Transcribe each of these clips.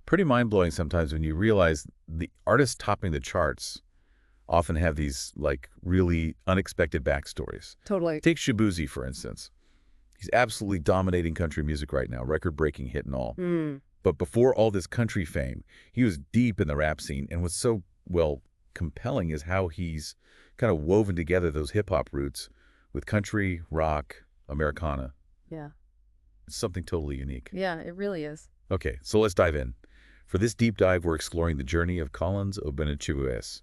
pretty mind-blowing sometimes when you realize the artists topping the charts often have these, like, really unexpected backstories. Totally. Take Shaboozey, for instance. He's absolutely dominating country music right now, record-breaking hit and all. But before all this country fame, he was deep in the rap scene, and what's so, well, compelling is how he's kind of woven together those hip-hop roots with country, rock, Americana. Yeah. It's something totally unique. Yeah, it really is. Okay, so let's dive in. For this deep dive, we're exploring the journey of Collins Obenechibue.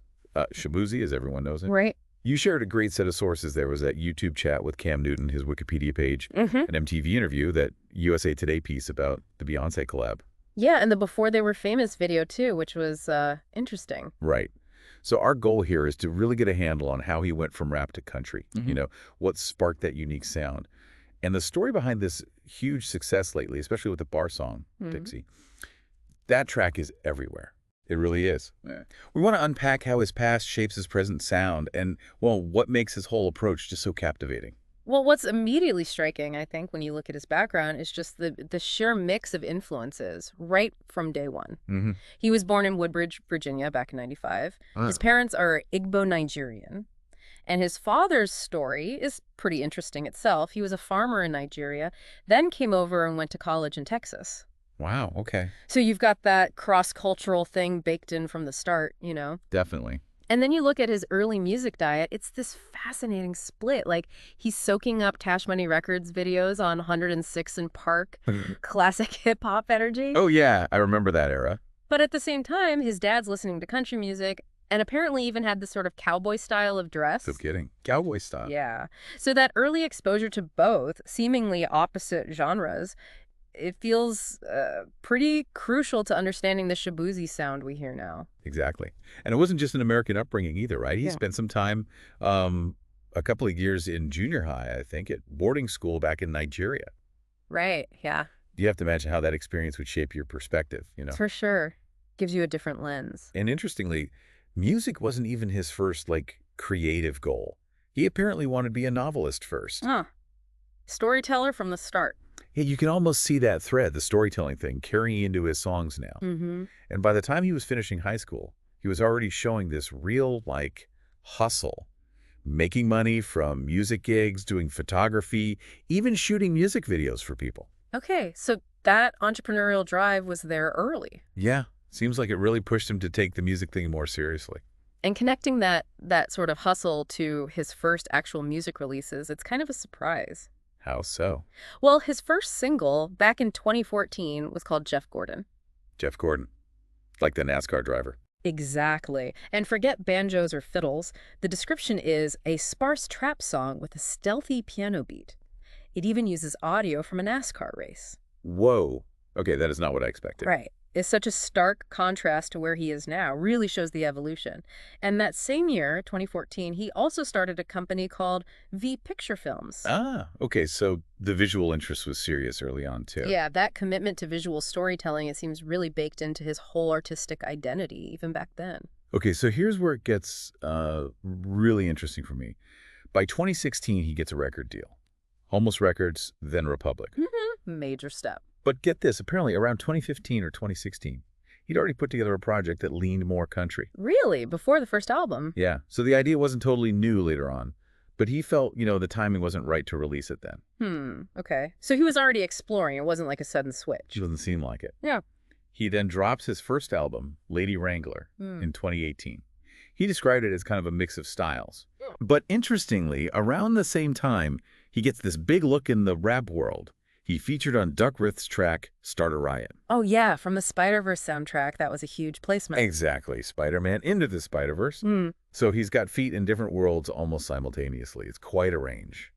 Shaboozey, as everyone knows him. Right. You shared a great set of sources. There was that YouTube chat with Cam Newton, his Wikipedia page, an MTV interview, that USA Today piece about the Beyoncé collab. Yeah, and the Before They Were Famous video, too, which was interesting. Right. So our goal here is to really get a handle on how he went from rap to country, what sparked that unique sound. And the story behind this huge success lately, especially with the bar song, Tipsy, that track is everywhere. It really is. Yeah. We want to unpack how his past shapes his present sound and, well, what makes his whole approach just so captivating. Well, what's immediately striking, I think, when you look at his background is just the sheer mix of influences right from day one. He was born in Woodbridge, Virginia, back in '95. His parents are Igbo Nigerian. And his father's story is pretty interesting itself. He was a farmer in Nigeria, then came over and went to college in Texas. Wow, okay. So you've got that cross-cultural thing baked in from the start, Definitely. And then you look at his early music diet, it's this fascinating split. Like, he's soaking up Cash Money Records videos on 106 and Park, classic hip-hop energy. Oh, yeah, I remember that era. But at the same time, his dad's listening to country music and apparently even had this sort of cowboy style of dress. No kidding. Cowboy style. Yeah. So that early exposure to both seemingly opposite genres, it feels pretty crucial to understanding the Shaboozey sound we hear now. Exactly. And it wasn't just an American upbringing either, right? He spent some time, a couple of years in junior high, I think, at boarding school back in Nigeria. Right, yeah. You have to imagine how that experience would shape your perspective, For sure. Gives you a different lens. And interestingly, music wasn't even his first, creative goal. He apparently wanted to be a novelist first. Storyteller from the start. Yeah, you can almost see that thread, the storytelling thing, carrying into his songs now. And by the time he was finishing high school, he was already showing this real, hustle, making money from music gigs, doing photography, even shooting music videos for people. Okay, so that entrepreneurial drive was there early. Yeah, seems like it really pushed him to take the music thing more seriously. And connecting that sort of hustle to his first actual music releases, it's kind of a surprise. How so? Well, his first single back in 2014 was called Jeff Gordon. Jeff Gordon, like the NASCAR driver. Exactly. And forget banjos or fiddles. The description is a sparse trap song with a stealthy piano beat. It even uses audio from a NASCAR race. Whoa. Okay, that is not what I expected. Right. It's such a stark contrast to where he is now. Really shows the evolution. And that same year, 2014, he also started a company called V Picture Films. Ah, okay. So the visual interest was serious early on, too. Yeah, that commitment to visual storytelling, it seems really baked into his whole artistic identity, even back then. Okay, so here's where it gets really interesting for me. By 2016, he gets a record deal. Almost Records, then Republic. Major step. But get this, apparently around 2015 or 2016, he'd already put together a project that leaned more country. Really? Before the first album? Yeah, so the idea wasn't totally new later on, but he felt, the timing wasn't right to release it then. Okay. So he was already exploring. It wasn't like a sudden switch. It doesn't seem like it. Yeah. He then drops his first album, Lady Wrangler, in 2018. He described it as kind of a mix of styles. But interestingly, around the same time, he gets this big look in the rap world. He featured on Duckworth's track, Start a Riot. Oh, yeah, from the Spider-Verse soundtrack. That was a huge placement. Exactly. Spider-Man into the Spider-Verse. So he's got feet in different worlds almost simultaneously. It's quite a range.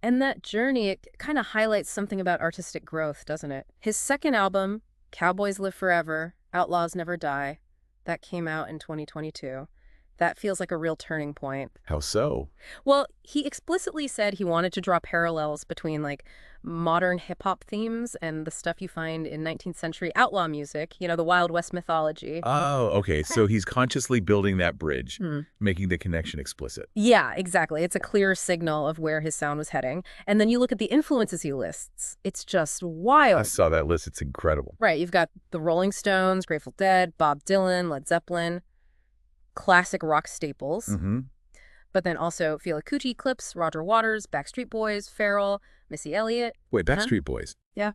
And that journey, it kind of highlights something about artistic growth, doesn't it? His second album, Cowboys Live Forever, Outlaws Never Die, that came out in 2022. That feels like a real turning point. How so? Well, he explicitly said he wanted to draw parallels between, like, modern hip-hop themes and the stuff you find in 19th century outlaw music, you know, the Wild West mythology. Oh, okay. So he's consciously building that bridge, Hmm. making the connection explicit. Yeah, exactly. It's a clear signal of where his sound was heading. And then you look at the influences he lists. It's just I wild. saw that list. It's incredible. Right, you've got the Rolling Stones, Grateful Dead, Bob Dylan, Led Zeppelin, classic rock staples. Mm-hmm. But then also Fela Kuti, Clips, Roger Waters, Backstreet Boys, Pharrell, Missy Elliott. Wait, Backstreet Boys. Yeah.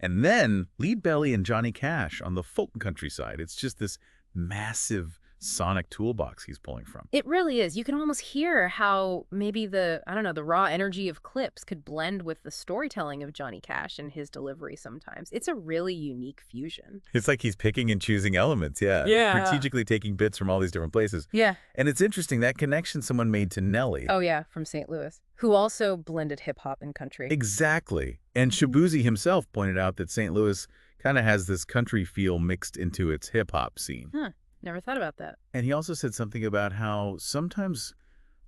And then Lead Belly and Johnny Cash on the folk and country side. It's just this massive sonic toolbox he's pulling from. It really is. You can almost hear how maybe the raw energy of Clips could blend with the storytelling of Johnny Cash and his delivery sometimes. It's a really unique fusion. It's like he's picking and choosing elements, yeah. Yeah. Strategically taking bits from all these different places. Yeah. And it's interesting, that connection someone made to Nelly. Oh, yeah, from St. Louis, who also blended hip-hop and country. Exactly. And Shaboozey himself pointed out that St. Louis kind of has this country feel mixed into its hip-hop scene. Huh. Never thought about that. And he also said something about how sometimes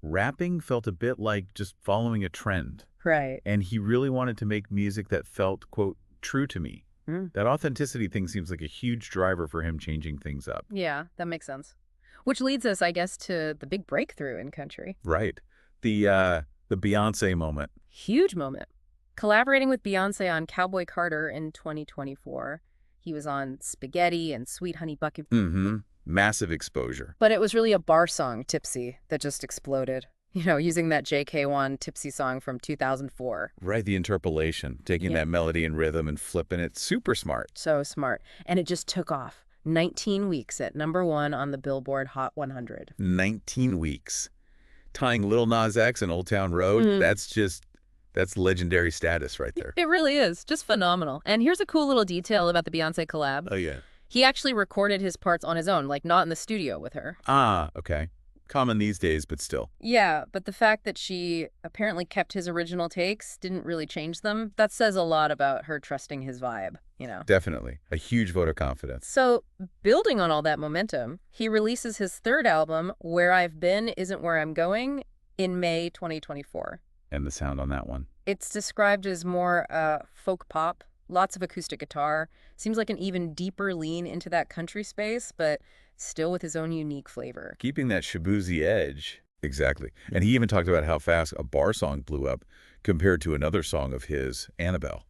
rapping felt a bit like just following a trend. Right. And he really wanted to make music that felt, quote, true to me. Mm. That authenticity thing seems like a huge driver for him changing things up. Yeah, that makes sense. Which leads us, I guess, to the big breakthrough in country. Right. The Beyoncé moment. Huge moment. Collaborating with Beyoncé on Cowboy Carter in 2024. He was on Spaghetti and Sweet Honey Bucket. Mm-hmm. Massive exposure. But it was really a bar song, Tipsy, that just exploded. You know, using that JK1 Tipsy song from 2004. Right, the interpolation, taking that melody and rhythm and flipping it. Super smart. So smart. And it just took off. 19 weeks at #1 on the Billboard Hot 100. 19 weeks. Tying Lil Nas X and Old Town Road, that's legendary status right there. It really is. Just phenomenal. And here's a cool little detail about the Beyoncé collab. Oh, yeah. He actually recorded his parts on his own, like not in the studio with her. Ah, okay. Common these days, but still. Yeah, but the fact that she apparently kept his original takes, didn't really change them, that says a lot about her trusting his vibe, you know. Definitely. A huge vote of confidence. So, building on all that momentum, he releases his third album, Where I've Been Isn't Where I'm Going, in May 2024. And the sound on that one. It's described as more folk pop, lots of acoustic guitar, seems like an even deeper lean into that country space, but still with his own unique flavor. Keeping that Shaboozey edge. Exactly. And he even talked about how fast a bar song blew up compared to another song of his, Annabelle.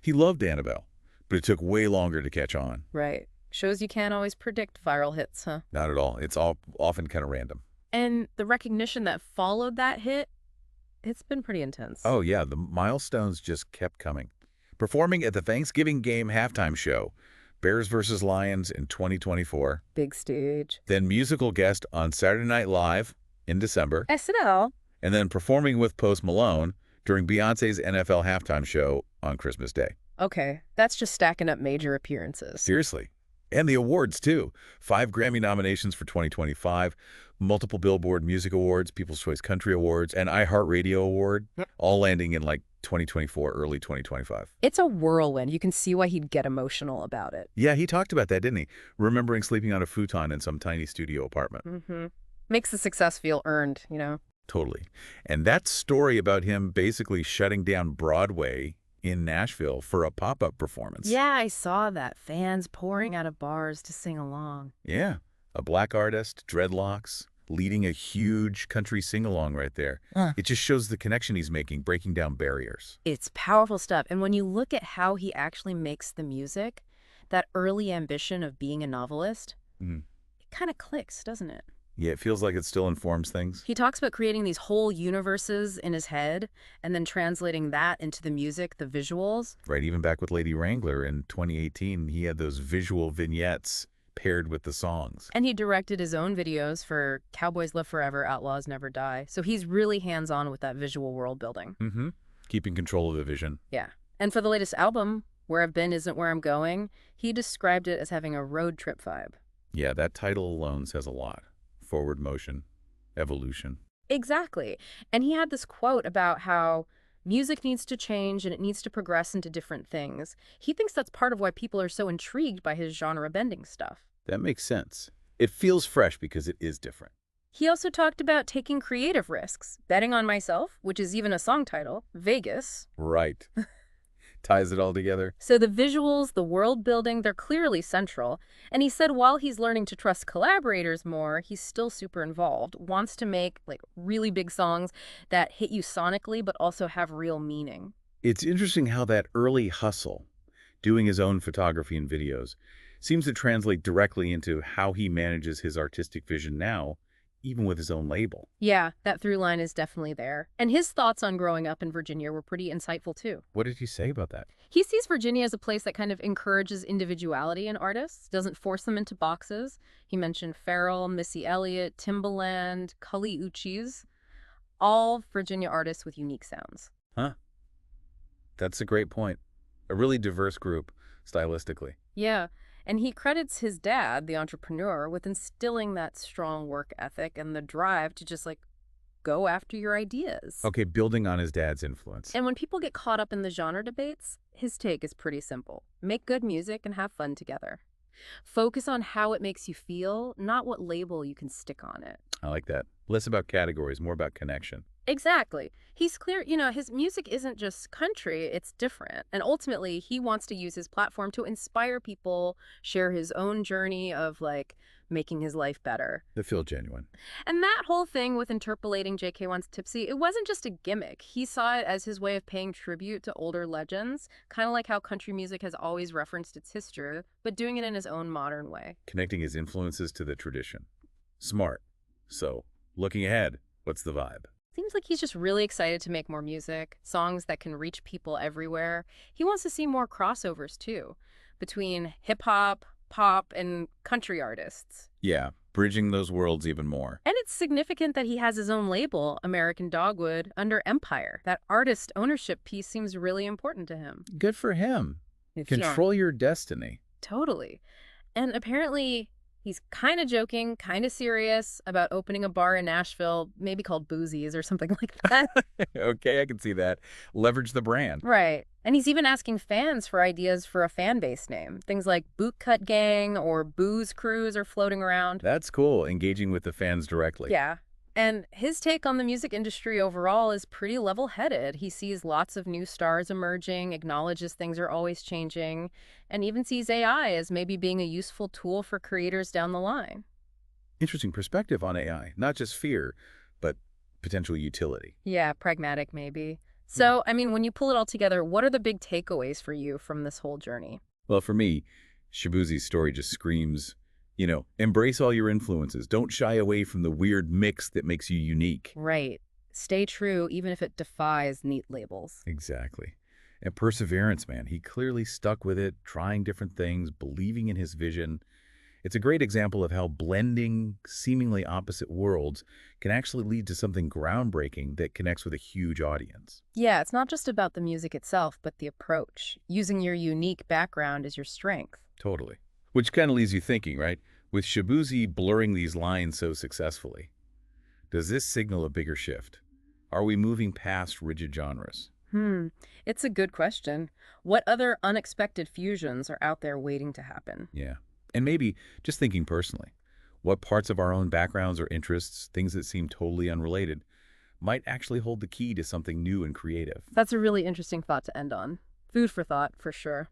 He loved Annabelle, but it took way longer to catch on. Right. Shows you can't always predict viral hits, huh? Not at all. It's all often kind of random. And the recognition that followed that hit, it's been pretty intense. Oh, yeah. The milestones just kept coming. Performing at the Thanksgiving game halftime show, Bears vs. Lions in 2024. Big stage. Then musical guest on Saturday Night Live in December. SNL. And then performing with Post Malone during Beyoncé's NFL halftime show on Christmas Day. Okay, that's just stacking up major appearances. Seriously. And the awards, too. 5 Grammy nominations for 2025, multiple Billboard Music Awards, People's Choice Country Awards, and iHeartRadio Award, all landing in like 2024, early 2025. It's a whirlwind. You can see why he'd get emotional about it. Yeah, he talked about that, didn't he? Remembering sleeping on a futon in some tiny studio apartment. Mm-hmm. Makes the success feel earned, you know? Totally. And that story about him basically shutting down Broadway in Nashville for a pop-up performance. Yeah, I saw that. Fans pouring out of bars to sing along. Yeah. A black artist, dreadlocks, leading a huge country sing-along right there. It just shows the connection he's making, breaking down barriers. It's powerful stuff. And when you look at how he actually makes the music, that early ambition of being a novelist, it kind of clicks, doesn't it? Yeah, it feels like it still informs things. He talks about creating these whole universes in his head and then translating that into the music, the visuals. Right, even back with Lady Wrangler in 2018, he had those visual vignettes paired with the songs. And he directed his own videos for Cowboys Live Forever, Outlaws Never Die. So he's really hands-on with that visual world building. Keeping control of the vision. Yeah. And for the latest album, Where I've Been Isn't Where I'm Going, he described it as having a road trip vibe. Yeah, that title alone says a lot. Forward motion, evolution. Exactly. And he had this quote about how music needs to change and it needs to progress into different things. He thinks that's part of why people are so intrigued by his genre-bending stuff. That makes sense. It feels fresh because it is different. He also talked about taking creative risks, betting on myself, which is even a song title, Vegas. Right. Ties it all together. So the visuals, the world building, they're clearly central. And he said while he's learning to trust collaborators more, he's still super involved, wants to make like really big songs that hit you sonically but also have real meaning. It's interesting how that early hustle, doing his own photography and videos, seems to translate directly into how he manages his artistic vision now, even with his own label. Yeah, that through line is definitely there. And his thoughts on growing up in Virginia were pretty insightful too. What did he say about that? He sees Virginia as a place that kind of encourages individuality in artists, doesn't force them into boxes. He mentioned Farrell, Missy Elliott, Timbaland, Kali Uchis, all Virginia artists with unique sounds. Huh? That's a great point. A really diverse group, stylistically. Yeah, and he credits his dad, the entrepreneur, with instilling that strong work ethic and the drive to just like go after your ideas. Okay, building on his dad's influence. And when people get caught up in the genre debates, his take is pretty simple. Make good music and have fun together. Focus on how it makes you feel, not what label you can stick on it. I like that. Less about categories, more about connection. Exactly. He's clear, his music isn't just country, it's different. And ultimately, he wants to use his platform to inspire people, share his own journey of like making his life better. They feel genuine. And that whole thing with interpolating JK1's Tipsy, it wasn't just a gimmick. He saw it as his way of paying tribute to older legends, kind of like how country music has always referenced its history, but doing it in his own modern way. Connecting his influences to the tradition. Smart. So, looking ahead, what's the vibe? Seems like he's just really excited to make more music, songs that can reach people everywhere. He wants to see more crossovers, too, between hip-hop, pop, and country artists. Yeah, bridging those worlds even more. And it's significant that he has his own label, American Dogwood, under Empire. That artist ownership piece seems really important to him. Good for him. Control your destiny. Totally. And apparently, he's kind of joking, kind of serious about opening a bar in Nashville, maybe called Boozies or something like that. Okay, I can see that. Leverage the brand. Right. And he's even asking fans for ideas for a fan base name. Things like Bootcut Gang or Booze Cruise are floating around. That's cool, engaging with the fans directly. Yeah. And his take on the music industry overall is pretty level-headed. He sees lots of new stars emerging, acknowledges things are always changing, and even sees AI as maybe being a useful tool for creators down the line. Interesting perspective on AI. Not just fear, but potential utility. Yeah, pragmatic maybe. So, when you pull it all together, what are the big takeaways for you from this whole journey? Well, for me, Shaboozey's story just screams, embrace all your influences. Don't shy away from the weird mix that makes you unique. Right. Stay true, even if it defies neat labels. Exactly. And perseverance, man. He clearly stuck with it, trying different things, believing in his vision. It's a great example of how blending seemingly opposite worlds can actually lead to something groundbreaking that connects with a huge audience. Yeah, it's not just about the music itself, but the approach. Using your unique background as your strength. Totally. Which kind of leaves you thinking, right? With Shaboozey blurring these lines so successfully, does this signal a bigger shift? Are we moving past rigid genres? It's a good question. What other unexpected fusions are out there waiting to happen? Yeah. And maybe, just thinking personally, what parts of our own backgrounds or interests, things that seem totally unrelated, might actually hold the key to something new and creative? That's a really interesting thought to end on. Food for thought, for sure.